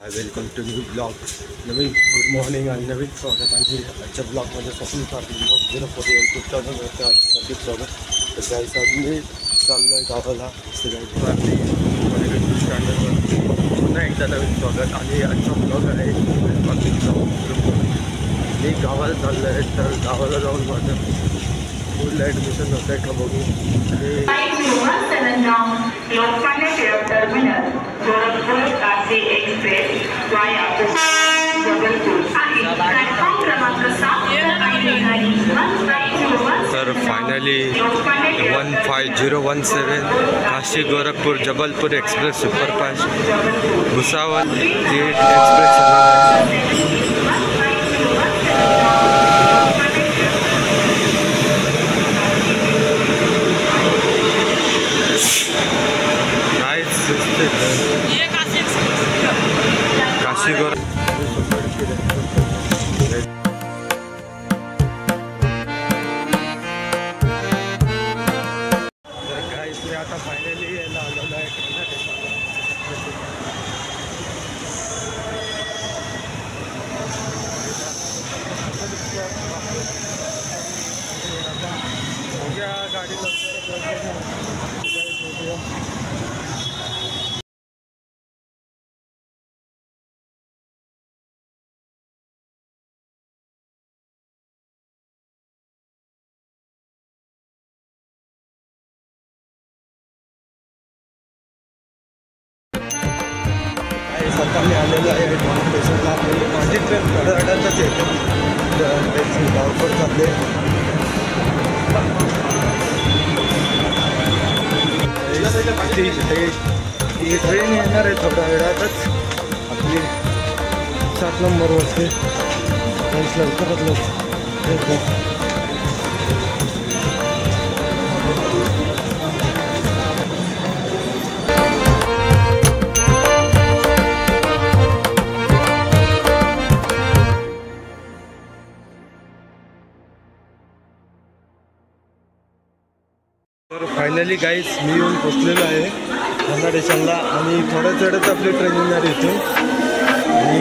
Welcome to new blog. नवीन good morning आणि नवीन स्वागत. आणि आजच्या ब्लॉगमध्ये स्वप्न पाटील ब्लॉग 04 यूट्यूब चॅनलवरती आजचं स्वागत. तर गाईस आज मी चाललो आहे गावाला. सगळ्यांनी स्टँडर्डवर पुन्हा एकदा नवीन स्वागत. आणि आजचा ब्लॉग आहे पाटीलचा. मी गावाला चाललो आहे. तर गावाला जाऊन माझं स्कूलला ॲडमिशन होतं आहे का बघू. तर finally 15017 Kashi Gorakhpur Jabalpur express superfast Bhusawal express Kashi Gorakhpur. आता फायनली यायला आलेलं आहे गाडी सरकारने आलेलं आहे स्टेशनला. माझी ट्रेन कडाड्यातच येते. गावकर चालले. ही ट्रेन येणार आहे थोड्या वेळातच. आपली 7 नंबरवरती लवकरात तर फायनली गाईस मी येऊन पोचलेलो आहे ठाणे स्टेशनला. आणि थोड्याच वेळात आपली ट्रेन येणार इथून. आणि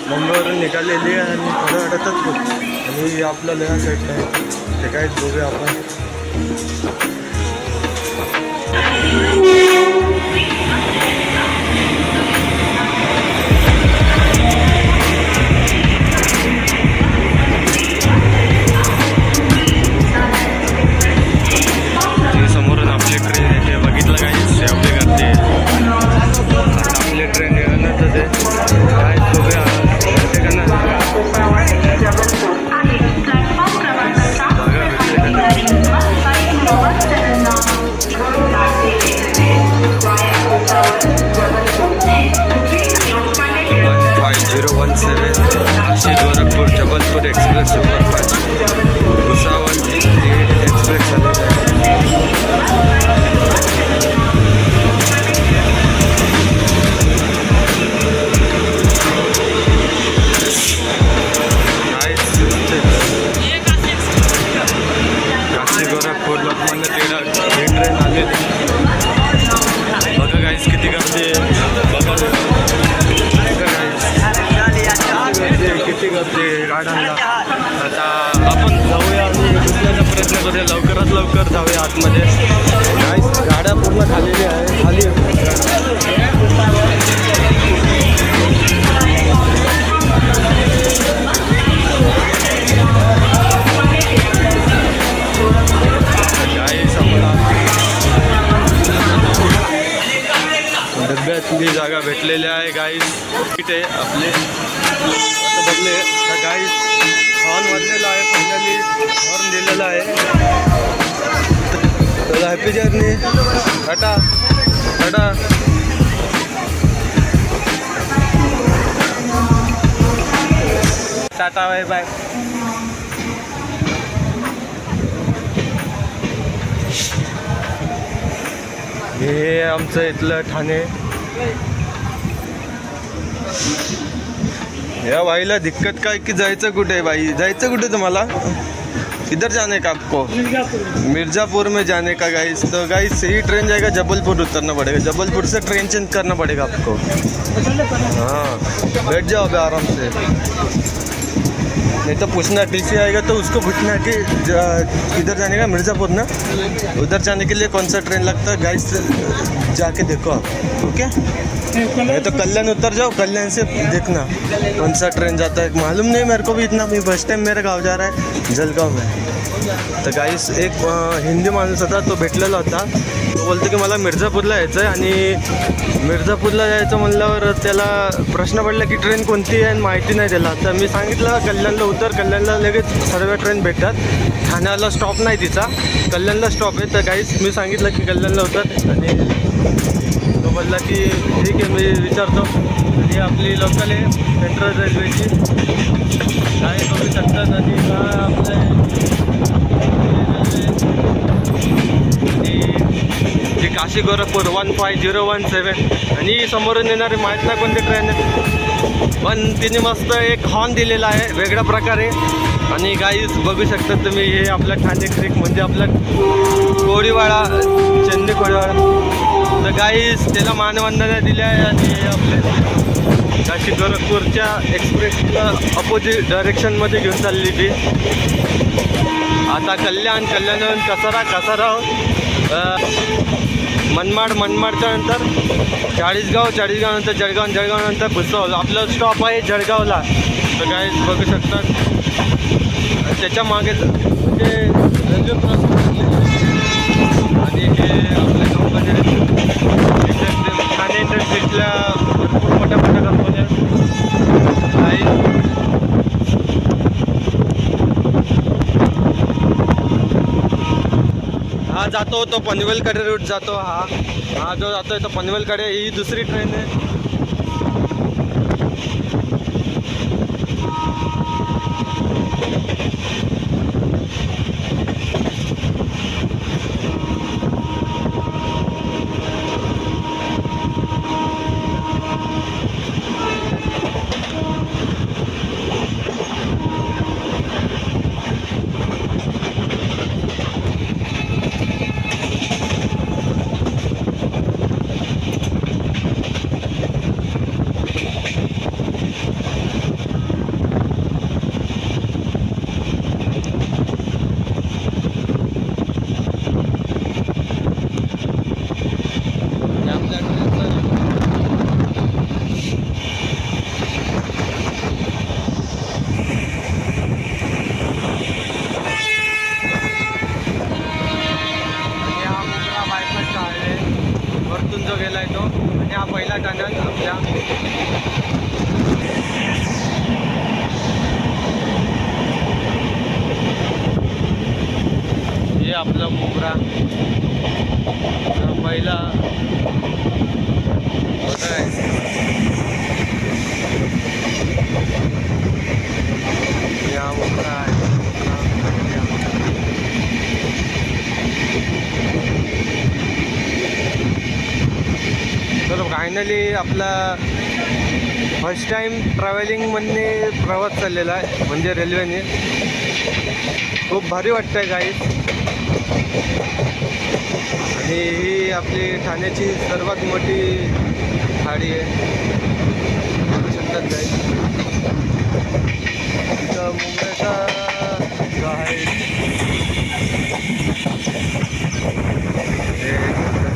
मुंबईवरून निघालेली आहे आणि थोड्या वेळातच पोच. आणि आपला लेहा साईडला आहे ते काहीच बघूया आपण. Kashi Gorakhpur Jabalpur express superfast Bhusawal express Kashi Gorakhpur Lokmanya Tilak ही ट्रेन आलेली. बघा गाईस किती गर्दी आहे. किती गर्दी गाड्यांना. आता आपण जाऊया आणि घुसण्याचा प्रयत्न करूया. लवकरात लवकर जाऊया आतमध्ये. गाड्या पूर्ण खालेली आहे. खाली डब्यातली जागा भेटलेली आहे गाईस. तिथे आपले आता बघले तर गाईस हॉर्न वाजलेला आहे. फायनली हॉर्न दिलेला आहे. तर happy journey. Tata tata. Tata bye bye. हे आमचं इथलं ठाणे. या भाईला दिक्कत काय की जायचं कुठे भाई. जायचं कुठे तुम्हाला. किधर जाने का आपको? मिर्ज़ापुर में जाने का गाइस। तो गाइस यही ट्रेन जाएगा जबलपुर, उतरना पड़ेगा। जबलपुर से ट्रेन चेंज करना पड़ेगा आपको। बैठ जाओ अभी आराम से। नहीं तो पूछना, टीसी आएगा तो उसको पूछना कि किधर जाने का, मिर्ज़ापुर ना, उधर जाने के लिए कौन सा ट्रेन लगता है गाइस, जाके देखो आप। ओके, नहीं तो कल्याण उतर जाओ, कल्याण से देखना कौन सा ट्रेन जाता है। मालूम नहीं मेरे को भी इतना, मैं फर्स्ट टाइम मेरा गाव जा रहा है जलगाव में। तर गाईस एक हिंदी माणूस होता, तो भेटलेला होता, तो बोलतो की मला मिर्झापूरला यायचं आहे, आणि मिर्झापूरला जायचं म्हणल्यावर त्याला प्रश्न पडला की ट्रेन कोणती आहे आणि माहिती नाही त्याला. तर मी सांगितलं कल्याणला उतर, कल्याणला लगेच सर्व ट्रेन भेटतात, ठाण्याला स्टॉप नाही तिचा, कल्याणला स्टॉप आहे. तर गाईस मी सांगितलं की कल्याणला उतर, आणि तो बोलला की ठीक आहे मी विचारतो. आणि आपली लोकल आहे सेंट्रल रेल्वेची, काय करू शकतात. आणि काय आपलं जी काशी गोरखपूर 15017, आणि समोरून येणारे माहीत नाही कोणती ट्रेन आहे, पण तिने मस्त एक हॉर्न दिलेला आहे वेगळ्या प्रकारे. आणि गाईस बघू शकता तुम्ही, हे आपला ठाणे क्रिक म्हणजे आपला कोळीवाडा, चेन्नई कोळीवाडा. तर गाईस त्याला मानवंदना दिल्या आहे, आणि आपल्या काशी गोरखपूरच्या एक्सप्रेसला अपोजिट डायरेक्शनमध्ये घेऊन चालली ती. आता कल्याणहून कसारा, मनमाडच्या नंतर चाळीसगाव नंतर जळगाव नंतर भुसावळ. आपलं स्टॉप आहे जळगावला. तर काय बघू शकतात, त्याच्या मागे म्हणजे रेल्वे क्रॉसिंग, आणि हे आपल्या कंपनी ठाणे इंडस्ट्रीजला भरपूर मोठ्या कंपन्या आहेत. हा जातो तो पनवेलकडे रूट जातो, हा जो जातो तो पनवेलकडे. ही दुसरी ट्रेन आहे. वरतून जो गेलाय तो, आणि हा पहिला टनल आपल्या हे आपला मोगरा पहिला होता आहे. हा मोगरा आहे. तर फायनली आपला फर्स्ट टाइम ट्रॅव्हलिंगमध्ये प्रवास चाललेला आहे, म्हणजे रेल्वेने. खूप भारी वाटतं आहे गाईस. आणि ही आपली ठाण्याची सर्वात मोठी खाडी आहे, बघू शकतात गाईस. तिथं मुंबईचा जो आहे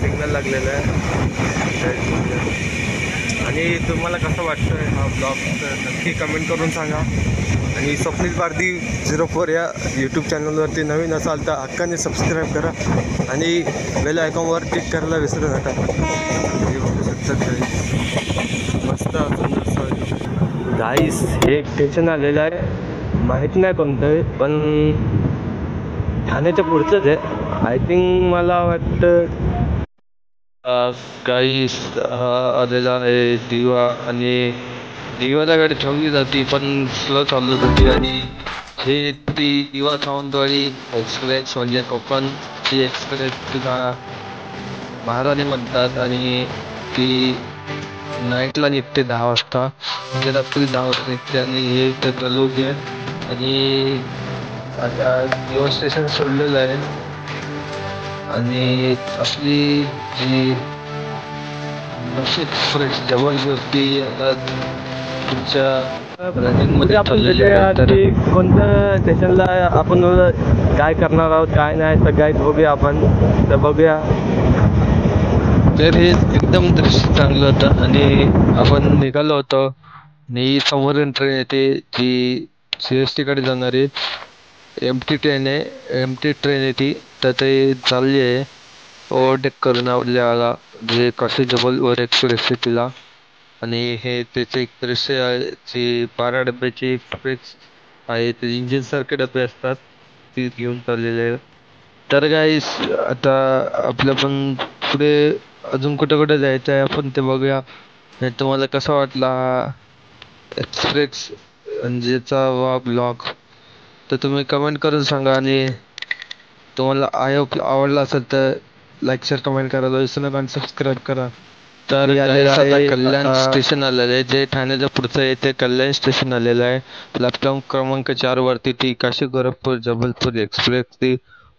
सिग्नल लागलेलं आहे. आणि तुम्हाला कसं वाटतं हा ब्लॉग, तर नक्की कमेंट करून सांगा. आणि स्वप्नील पारधी 04 या यूट्यूब चॅनलवरती नवीन असाल तर हक्काने सबस्क्राईब करा, आणि बेल आयकॉनवर क्लिक करायला विसरू नका. हे बघू शकतात मस्त सुंदर गाईस. हे एक स्टेशन आलेलं आहे, माहीत नाही कोणतं आहे, पण ठाण्याच्या पुढचंच आहे आय थिंक. मला वाटतं काही आलेला आहे दिवा, आणि दिवाला गाडी ठेवली जाते पण स्लो चालत होती. आणि हे ती दिवा सावंतवाडी एक्सप्रेस म्हणजे कोकणची एक्सप्रेस तिला महाराणी म्हणतात, आणि ती नाईटला निघते 10 वाजता, म्हणजे रात्री 10 वाजता निघते. आणि हे ते चालवते. आणि आता दिवा स्टेशन सोडलेलं आहे. आणि आपली जी नाशिक एक्सप्रेस जबलपूरची आता तुमच्या रनिंगमध्ये कोणत्या स्टेशनला आपण काय करणार आहोत काय नाही सगळ्यात बघूया आपण तर बघूया. तर हे एकदम दृश्य चांगलं होतं आणि आपण निघालो होतो आणि समोरून ट्रेन येते जी CST कडे जाणारी MT ट्रेन आहे. MT ट्रेन आहे ती, तर ते चालली आहे ओव्हरटेक करून आपल्याला जे काशी जबलपूर एक्सप्रेस आहे तिला. आणि हे त्याचे एक दृश्य आहे जी 12 डब्याची एक्सप्रेस आहे. ते इंजिन सारखे डबे असतात ती घेऊन चाललेले आहे. तर गाईस आता आपल्या पण पुढे अजून कुठे कुठे जायचं आहे आपण ते बघूया. तुम्हाला कसा वाटला एक्सप्रेस म्हणजेचा वा ब्लॉग तर तुम्ही कमेंट करून सांगा. आणि तुम्हाला आवडला असेल तर लाईक शेअर कमेंट करायला विसरू नका आणि सबस्क्राईब करा. तर आता कल्याण स्टेशन आलेलं आहे जे ठाण्याच्या पुढचं आहे ते कल्याण स्टेशन आलेलं आहे. प्लॅटफॉर्म क्रमांक 4 वरती ती काशी गोरखपूर जबलपूर एक्सप्रेस ती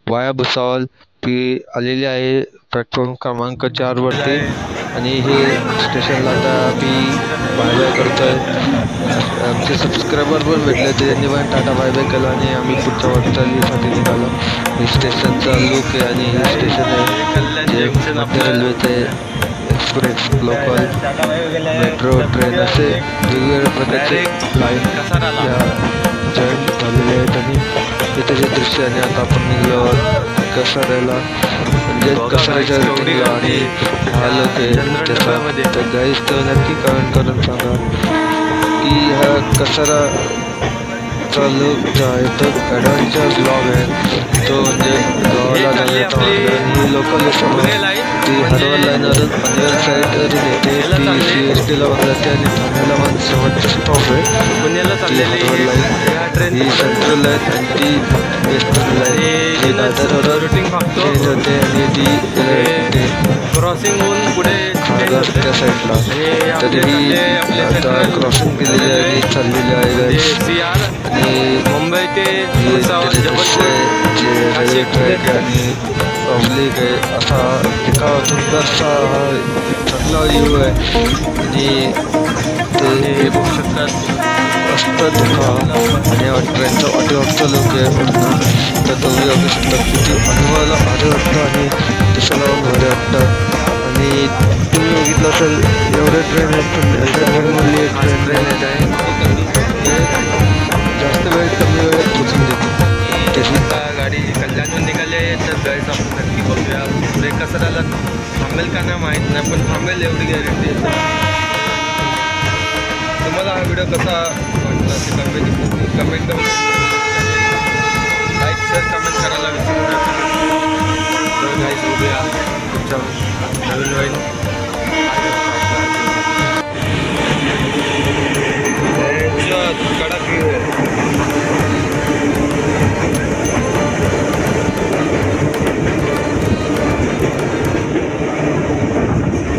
वाया भुसावळ ती आलेली आहे प्लॅटफॉर्म क्रमांक 4 वरती. आणि हे स्टेशनला आता मी बाय बाय करतोय. आमचे सबस्क्रायबर पण भेटले होते त्यांनी पण टाटा बाय बाय केला आणि आम्ही पुढच्या वाटचालीसाठी निघालो. हे स्टेशनचा लुक आहे आणि हे स्टेशन आहे जे मध्य रेल्वेचे एक्सप्रेस लोकल मेट्रो ट्रेन असे वेगवेगळ्या प्रकारचे लाईन जॉईन झालेले आहेत. आणि इथे जे दृश्य आणि आता आपण निघलो कसाऱ्याला म्हणजे कसाऱ्याच्या रुटीनला आणि हा लोक आहे त्याचा. तर गाईस तर नक्की कमेंट करून सांगा की हा कसाराचा लोक जो आहे तो ॲडव्हेंचर ब्लॉग आहे तो म्हणजे गावाला जाण्याचा मार्ग. आणि लोकल समोर ती हरवल लाईनवरून पनवेल साईडवरून येते ती CSTला पण जाते आणि ठाण्याला पण शेवटचा स्टॉप आहे ती हरवल लाईन. ही सेंट्रल लाईन आणि ती वेस्टर्न लाईन जी दादरवरून चेंज होते आणि ती क्रॉसिंग होऊन पुढे खारघर त्या साईडला. तरीही आता क्रॉसिंग केलेली आहे आणि चाललेली आहे गाईस. आणि मुंबई ते रेल्वे ट्रॅक आणि पब्लिक आहे असा एका सुंदरसा चांगला व्ह्यू आहे. आणि ते बघू शकतात असतं धोका आणि ट्रेनचा ऑटोचा लोक आहे पूर्ण. तर तुम्ही बघू शकता किती अनुभवाला भारी वाटतं आणि दिसायला भारी वाटतं. आणि तुम्ही बघितलं असेल एवढे ट्रेन आहेत ट्रेनमधली एक ट्रेन येत आहे जास्त वेळ कमी वेळेत पोचून देते. त्याची गाडी कल्याणहून निघाली आहे तर गाईस आपण नक्की बघूया पुढे कसाऱ्याला थांबेल का नाही माहीत नाही पण थांबेल एवढी गॅरंटी आहे. तुम्हाला हा व्हिडिओ कसा वाटला ते कमेंट करून लाईक शेअर कमेंट करायला विसरू नका. तर गाईस बघूया तुमच्या नवीन नवीन कडक व्ह्यू आहे.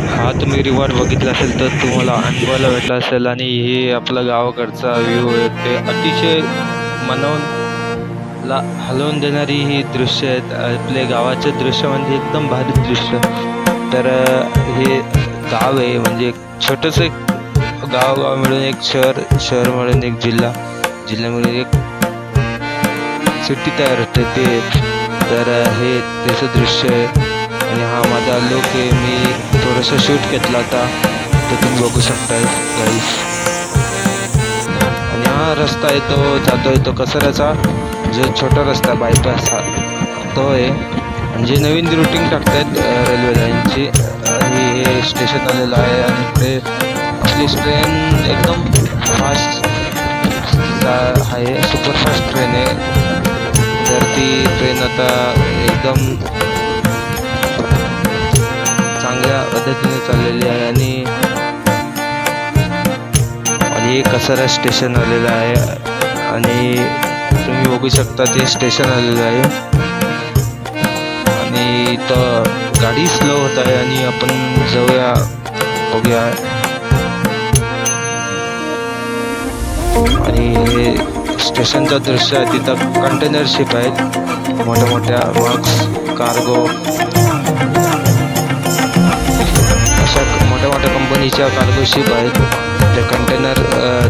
हा तुम्ही रिवॉर्ड बघितला असेल तर तुम्हाला अनुभवायला भेटला असेल. आणि हे आपला गावाकडचा व्ह्यू आहे ते अतिशय मनवून हलवून देणारी ही दृश्य आहेत. आपले गावाचे दृश्य म्हणजे एकदम भारी दृश्य. तर हे गाव आहे म्हणजे छोटंसं गाव मिळून एक शहर मिळून एक जिल्हा मिळून एक सिटी तयार होते ते. तर हे त्याचं दृश्य आहे. आणि हा माझा लोक आहे मी थोडंसं शूट घेतला होता तर तुम्ही बघू शकता गाईस. आणि हा रस्ता आहे तो जातोय तो कसाऱ्याचा जो छोटा रस्ता बायपास हा तो आहे. आणि जे नवीन रुटीन टाकतायत रेल्वे लाईनची आणि हे स्टेशन आलेलं आहे. आणि पुढे आपली ट्रेन एकदम फास्ट आहे सुपरफास्ट ट्रेन आहे. तर ती ट्रेन आता एकदम चांगल्या पद्धतीने चाललेली आहे. आणि कसारा स्टेशन आलेलं आहे आणि तुम्ही बघू शकता ते स्टेशन आलेलं आहे. आणि इथं गाडी स्लो होत आहे आणि आपण जाऊया बघूया. आणि हे स्टेशनचं दृश्य आहे तिथं कंटेनर शिप आहेत मोठ्या मोठ्या मग्स कार्गो अशा मोठ्या मोठ्या कंपनीच्या कार्गो शिप आहेत. ते कंटेनर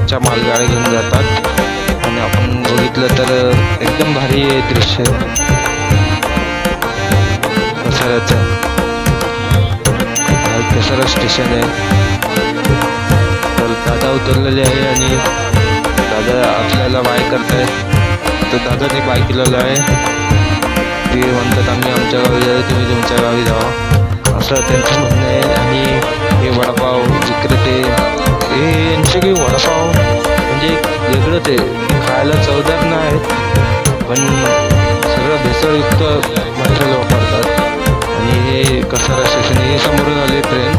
कच्च्या मालगाड्या घेऊन जातात. आणि आपण बघितलं तर एकदम भारी दृश्य कसाऱ्याचं. कसारा स्टेशन आहे. तर दादा उतरलेले आहे आणि दादा आपल्याला बाय करतायत. तर दादाने बाय केलेलं आहे. ते म्हणतात आम्ही आमच्या गावी जाऊ, तुम्ही तुमच्या गावी जावा, असं त्यांचं म्हणणं आहे. आणि हे वडापाव विक्रेते हे यांचे काही वडापाव म्हणजे वेगळंच आहे. खायला चवदार नाही पण सगळं भेसळयुक्त मटेरियल वापरतात. आणि हे कसारा स्टेशन हे समोरून आले ट्रेन.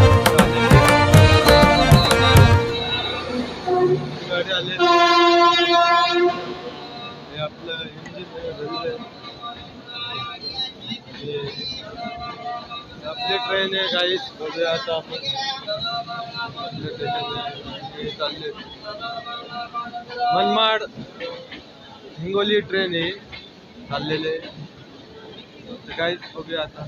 आपली ट्रेन आहे गाईस. बघूया आता आपण चालले मनमाड हिंगोली ट्रेन आहे चाललेले गाईस. बघूया आता.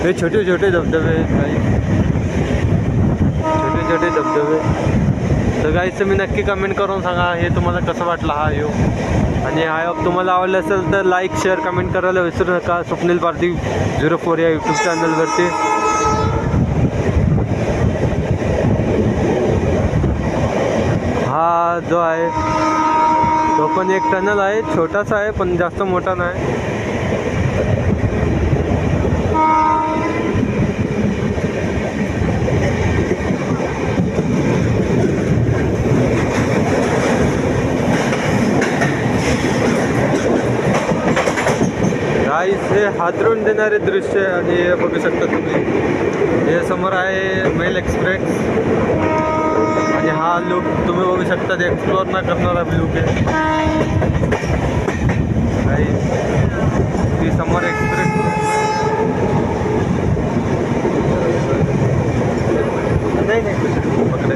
हे छोटे छोटे धबधबे गाईस, छोटे छोटे धबधबे. तर गाईस तुम्ही नक्की कमेंट करून सांगा हे तुम्हाला कसं वाटलं हा व्ह्यू. आणि हा व्ह्यू तुम्हाला आवडला असेल तर लाईक शेअर कमेंट करायला विसरू नका. स्वप्नील पारधी 04 या यूट्यूब चॅनलवरती. हा जो आहे तो पण एक टनल आहे. छोटासा आहे पण जास्त मोठा नाही. गाईस हे हादरून देणारे दृश्य. आणि हे बघू शकता तुम्ही, हे समोर आहे मेल एक्सप्रेस. आणि हा लुक तुम्ही बघू शकता, ते एक्सप्लोर न करणारा लुक आहे गाईस. ती समोर एक्सप्रेस नाही पकडे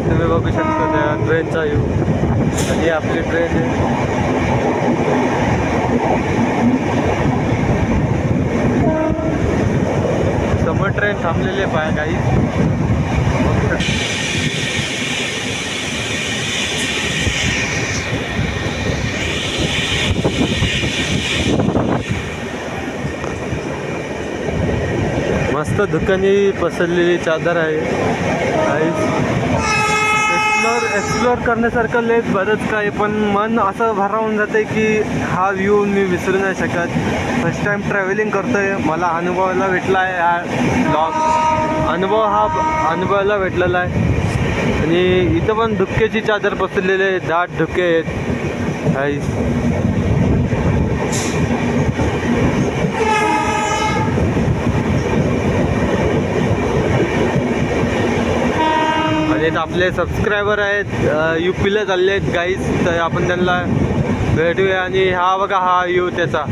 तुम्ही बघू शकता त्या ट्रेनचा व्ह्यू. आणि आपली ट्रेन आहे. समोर ट्रेन थांबलेले पाय काही. मस्त धुक्याने पसरलेली चादर आहे. एक्सप्लोर करण्यासारखं लेक बरंच काय, पण मन असं भरावून जाते की हा व्ह्यू मी विसरू नाही शकत. फर्स्ट टाइम ट्रॅव्हलिंग करतोय, मला अनुभवायला भेटला आहे हा ब्लॉग. अनुभवायला भेटलेला आहे. आणि इथं पण धुक्याची चादर पसरलेले दाट धुके आहेत गाईस. आणि आपले सबस्क्रायबर आहेत UPला चालले आहेत गाईस. तर आपण त्यांना भेटूया. आणि हा बघा हा व्ह्यू त्याचा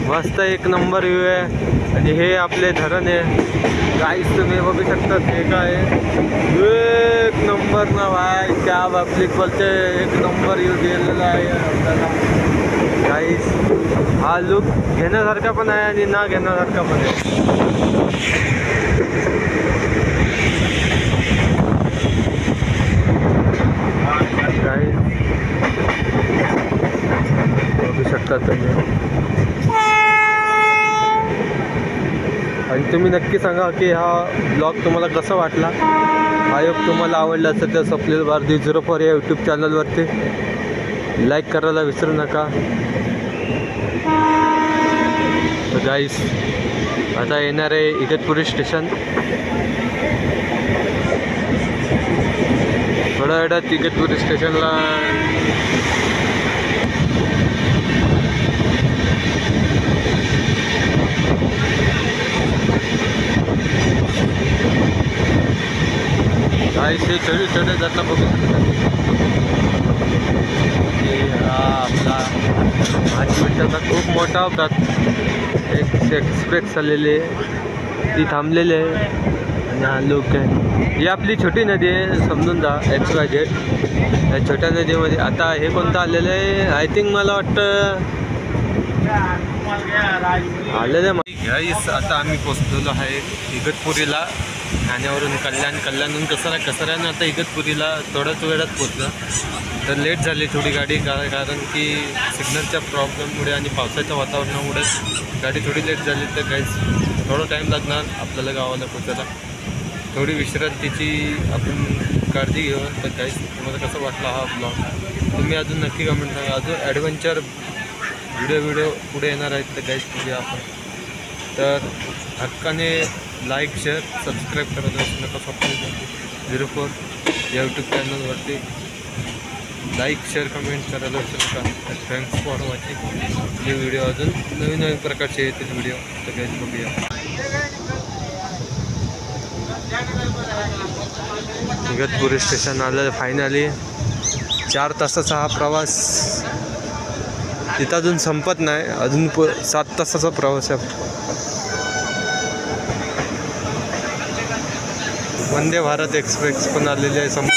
मस्त एक नंबर व्ह्यू आहे. आणि हे आपले धरण आहे गाईस. तुम्ही बघू शकता हे काय एक नंबर ना भाई. क्या पब्लिक बोलते एक नंबर व्ह्यू दिलेला आहे आपल्याला गाईस. हा लुक घेण्यासारखा पण आहे आणि ना घेण्यासारखा पण आहे. बघू शकता तुम्ही. आणि तुम्ही नक्की सांगा की हा ब्लॉग तुम्हाला कसा वाटला. हा योग तुम्हाला आवडला असेल तर स्वप्नील पारधी 04 या यूट्यूब चॅनलवरती लाईक करायला विसरू नका. तर गाईस आता येणार आहे इगतपुरी स्टेशन. थोड्या वेळात इगतपुरी स्टेशनला काहीसे छोटे छोटे जाता बघू हा आपला 5 मिनिटाचा खूप मोठा होता. एक एक्सप्रेस चाललेले ती थांबलेले आहे. आणि हा लोक आहे. ही आपली छोटी नदी आहे समजून जा XYZ. या छोट्या नदीमध्ये आता हे कोणतं आलेलं आहे आय थिंक मला वाटतं आलेलं आहे. गाईस आता आम्ही पोचलेलो आहे इगतपुरीला. ठाण्यावरून कल्याणहून कसाऱ्यानं आता इगतपुरीला थोड्याच वेळात पोचलं. तर लेट झाली थोडी गाडी कारण की सिग्नलच्या प्रॉब्लेममुळे आणि पावसाच्या वातावरणामुळे गाडी थोडी लेट झाली. तर गाईस थोडा टाईम लागणार आपल्याला गावाला पोचायला. थोडी विश्रांतीची आपण काळजी घेऊ. तर गाईस तुम्हाला कसं वाटला हा ब्लॉग तुम्ही अजून नक्की कमेंट सांगा. अजून ॲडव्हेंचर व्हिडिओ पुढे येणार आहेत. तर गाईस बघूया आपण. तर हक्काने लाईक शेअर सबस्क्राईब करायला विसरू नका. स्वप्न 04 या यूट्यूब चॅनलवरती लाईक शेअर कमेंट करायला विसरू नका. Thanks for watching. आपले व्हिडिओ अजून नवीन प्रकारचे येतील व्हिडिओ. तर गाईस बघूया. इगतपुरी स्टेशन आलं फायनली. 4 तासाचा हा प्रवास तिथं अजून संपत नाही. अजून 7 तासाचा प्रवास आहे. वंदे भारत एक्सप्रेस पण आलेली आहे समोर.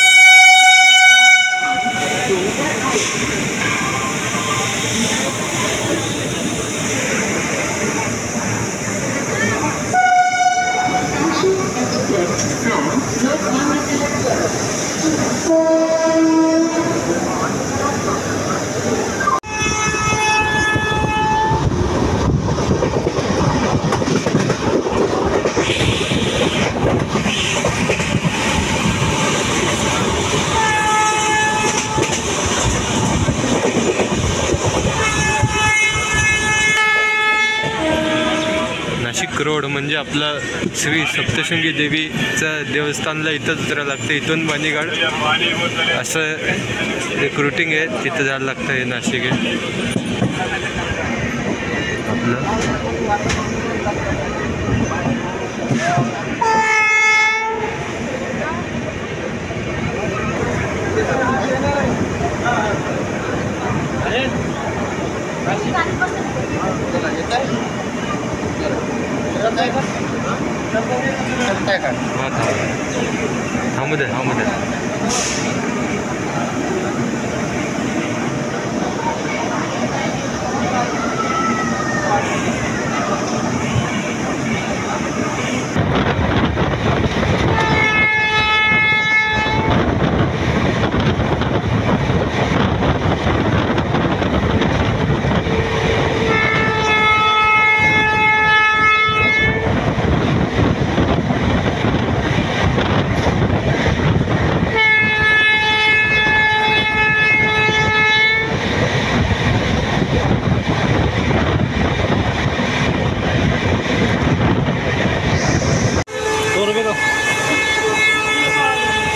नाशिक रोड म्हणजे आपलं श्री सप्तशृंगी देवीचं देवस्थानला इथंच उतरायला लागतं. इथून बाणीगड असं एक रूटिंग आहे. तिथं जायला लागतं. हे नाशिक आहे आपलं. थांबू दे.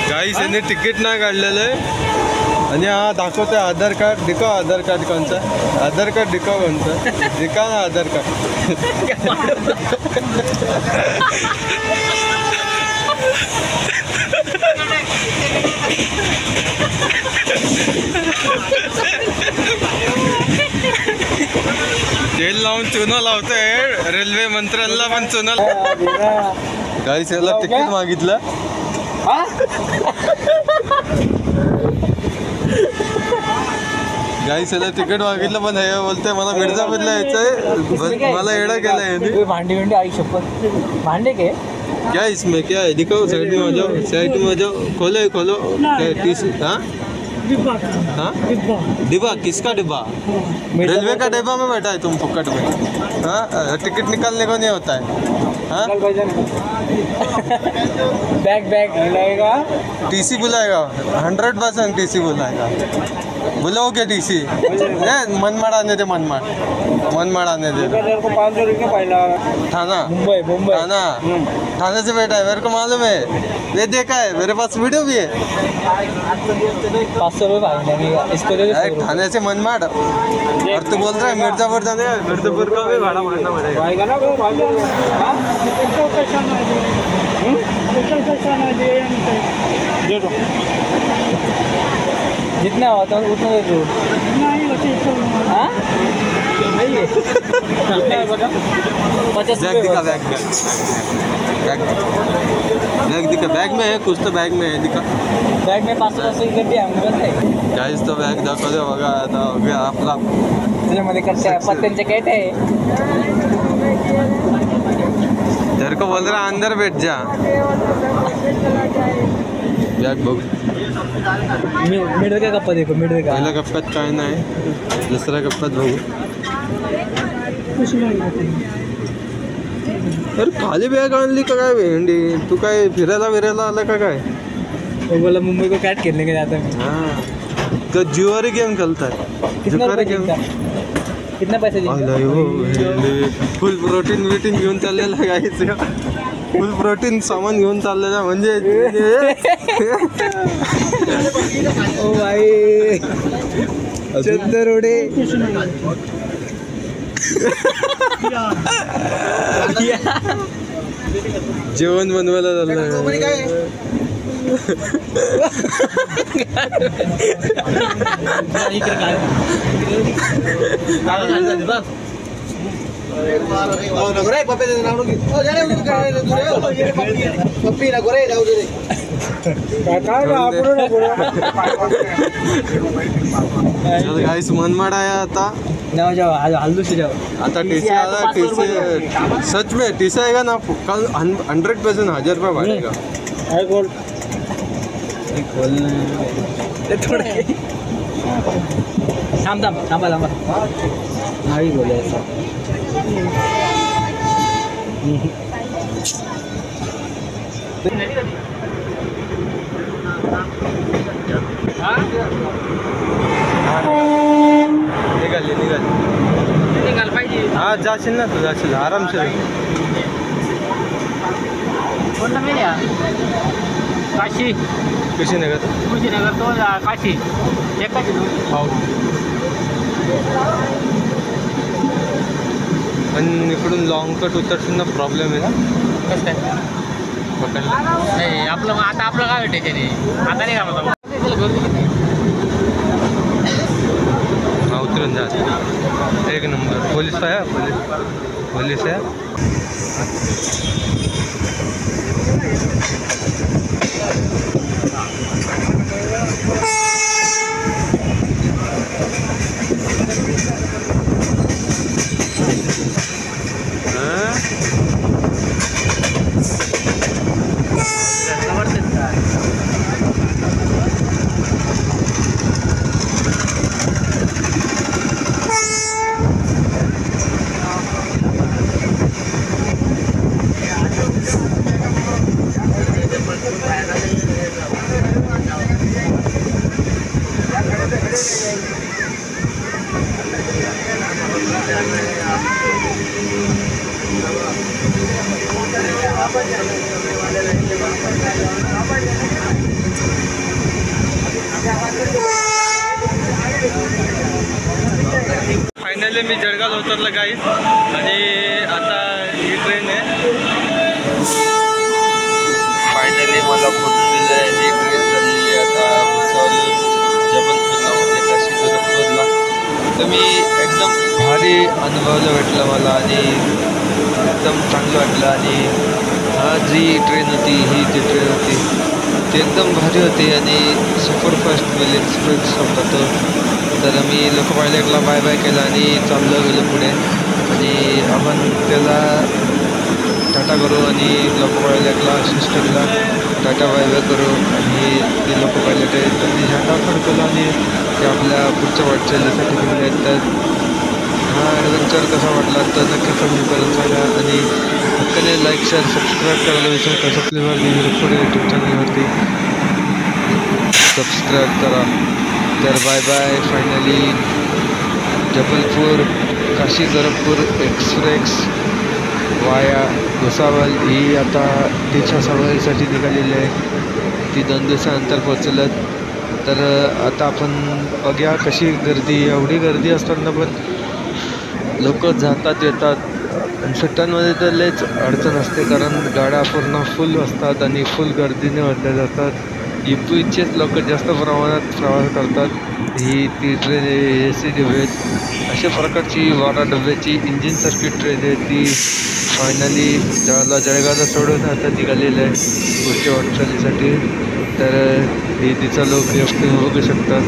गाईस यांनी तिकीट नाही काढलेलं आहे आणि हा दाखवतोय आधार कार्ड. दिखाव आधार कार्ड कोणतं. आधार कार्ड दिखाव कोणतं. दिखा ना आधार कार्ड. तेल लावून चुना लावतोय. रेल्वे मंत्र्यांना पण चुना. गाईस याला तिकीट मागितलं. गाईस याला तिकीट मागितलं पण हे बोलतोय मला मिर्झापूरला यायचंय. मला येडा केलाय. भांडी आई शपथ भांडे के क्या इसमें क्या है दिखाओ. साइड में आ जाओ. साइड में आ जाओ. खोलो टीसी. हाँ डिब्बा. किसका डिब्बा. रेलवे का डिब्बा में बैठा है तुम फुकट में. हाँ टिकट निकालने को नहीं होता है. हाँ बैग बुलाएगा. टीसी बुलाएगा. 100% टीसी बुलाएगा. बुलाओगे टीसी. मनमाड आने दे. मनमाड आने दे. 500 रुपये पहिला. थाना मुंबई थाने से बैठा है. मेरे को मालूम है. ये देखा है. मेरे पास वीडियो भी है. 500 रुपये इसको दे. थाने से मनमाड. और तू बोल रहा है मिर्जापुर जाने. मिर्जापुर का भी भाड़ा भरना पड़ेगा ना. जितना होता है उतना दे दो. बैग दिखा. बैग में है कुछ तो. बैग में है दिखा. बैग में 500 गड्डी आहे. गाईस तो बॅग दाखवले बघा. आता बघूया आपला त्याच्यामध्ये कसं पत्त्यांचे कॅट आहे. को बोल रहा अंदर बैठ जा यार बघ मिडवे का कप्पा देखो मिडवे का पहिल्या कप्प्यात काय नाही दुसऱ्या कप्प्यात बघू अरे खाली बॅग आणली का काय भेंडी तू काय फिरायला आला का काय बोला मुंबई को कैट खेलने के जाता है हाँ तो जुआरी गेम खेलता है जुआरी गेम कितना पैसे फुल प्रोटीन विटीन घेऊन चाललेला गायचं फुल प्रोटीन सामान घेऊन चाललेला म्हणजे ओ भाई चंदरोडे जेवण बनवायला चाललं गाइस मनमाड आहे आता जाओ जाओ हल्दू से जाओ आता टीसी आला टीसी सच में टीसी आएगा ना कल 100% 1000 रुपये बढ़ेगा अरे गोल थोड़े थांबा नाही बोले ऐसा निघाल पाहिजे हा जाशील ना तू जाशील आरामशीर कोणता मेल्या काशी कुशीनगर तो काशी एकाच हो पण इकडून लॉंग कट उतरताना प्रॉब्लेम आहे ना कसं काय पकडला नाही आपलं आता आपलं काय वाटतं त्याने आता नाही का हा उतरून जा एक नंबर पोलीस आहे पोलीस आहे फायनली मी जळगाव उतरलं गाईस आणि आता ही ट्रेन आहे फायनली मला फोटो दिलं आहे ही ट्रेन चाललेली आता भुसावळ जबलपूरला म्हणजे काशी गोरखपूरला तर मी एकदम भारी अनुभवलं भेटलं मला आणि एकदम चांगलं वाटलं आणि हा जी ट्रेन होती ही जी ट्रेन होती ती एकदम भारी होती आणि सुपरफास्ट मेल एक्सप्रेस होता तो तर मी लोकपायलटला बाय बाय केला आणि चाललो गेलो पुढे आणि आपण त्याला टाटा करू आणि लोकपायलटला असिस्टंटला टाटा बाय बाय करू आणि ते लोकपायलट आहे त्यांनी झेंडा फडकवला आणि ते आपल्या पुढच्या वाटचालीसाठी गेले आहेत तर हा ॲडव्हेंचर कसा वाटला तर नक्की कमेंट करून सांगा आणि हक्काने लाईक शेअर सबस्क्राईब करायला विसरू नका आपली पुढे यूट्यूब चॅनलवरती सबस्क्राईब करा तर bye bye finally Jabalpur Kashi Gorakhpur express via Bhusawal ही आता तिच्या सवारीसाठी निघालेली आहे ती 2 दिवसानंतर पोचलत तर आता आपण बघूया कशी गर्दी एवढी गर्दी असताना पण लोक जातात येतात आणि सुट्ट्यांमध्ये तर लयच अडचण असते कारण गाड्या पूर्ण फुल असतात आणि फुल गर्दीने भरल्या जातात UPचेच लोक जास्त प्रमाणात प्रवास करतात ही ती ट्रेन AC डबे अशा प्रकारची 12 डब्याची इंजिनसारखी ट्रेन आहे ती फायनली जळगावला सोडून आता निघालेलं आहे पुढच्या वाटचालीसाठी तर ही तिचा लोक बघू शकतात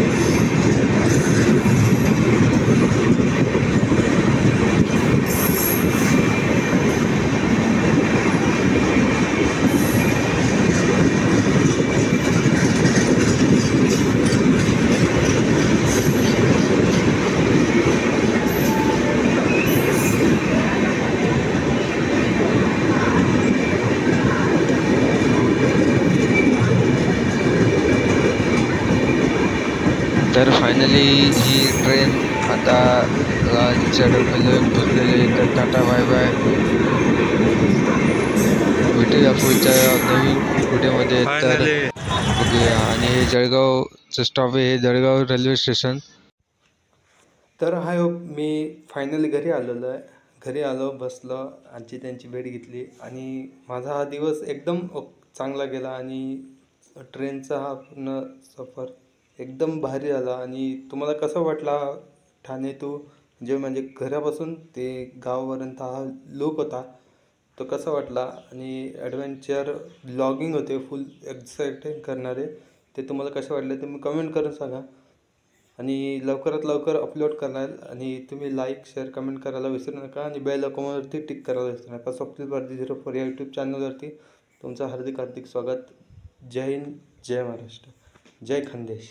तर फायनली ही ट्रेन आता चढवलेली पोचलेली. तर टाटा बाय बाय, भेटूया पुढच्या नवीन व्हिडिओमध्ये. तर फायनली ओके, आणि हे जळगावचं स्टॉप आहे, हे जळगाव रेल्वे स्टेशन. तर हाय हो, मी फायनली घरी आलेलो आहे. घरी आलो, बसलो, आजी त्यांची भेट घेतली आणि माझा हा दिवस एकदम चांगला गेला. आणि ट्रेनचा हा पूर्ण सफर एकदम भारी झाला. आणि तुम्हाला कसा वाटला ठाणे टू म्हणजे घरापासून ते गावापर्यंत हा लुक होता, तो कसा वाटला? आणि ॲडव्हेंचर ब्लॉगिंग होते फुल एक्साइटेड करणारे, ते तुम्हाला कसे वाटले ते मी कमेंट करून सांगा. आणि लवकरात लवकर अपलोड करणार. आणि तुम्ही लाईक शेअर कमेंट करायला विसरू नका आणि बेल आयकॉनवरती टिक करायला विसरू नका. स्वप्नील भारती 04 या यूट्यूब चॅनलवरती तुमचं हार्दिक स्वागत. जय हिंद, जय महाराष्ट्र, जय खानदेश.